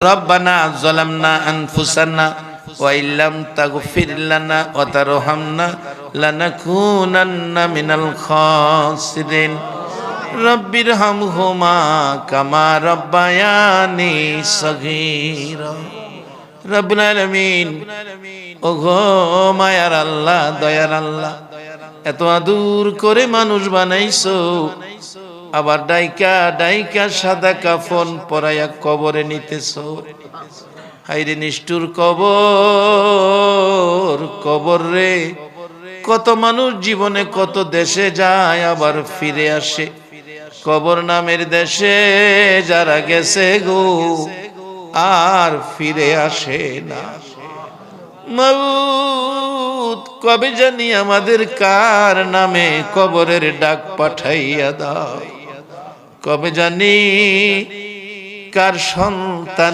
রব্বানা যালামনা আনফুসানা ওয়া ইল্লাম তাগফির লানা ওয়া তারহামনা লানাকুনান্না মিনাল খাসিরিন। রব্বিরহামহুমা কামা রব্বায়ানি সগীরা। রব্বুল আলামিন, ওগো মায়ার আল্লাহ, দয়ার আল্লাহ, এত আদর করে মানুষ বানাইছো, আবার ডাইকা ডাইকা সাদা কাফন পরাইয়া কবরে নিতেছো। হাইরে নিষ্ঠুর কবর, কবর রে। কত মানুষ জীবনে কত দেশে যায় আবার ফিরে আসে, কবর নামের দেশে যারা গেছে গো আর ফিরে আসে না। মাউত কবে জানি আমাদের কার নামে কবরের ডাক পাঠাইয়া দাও, কবে জানি কার সন্তান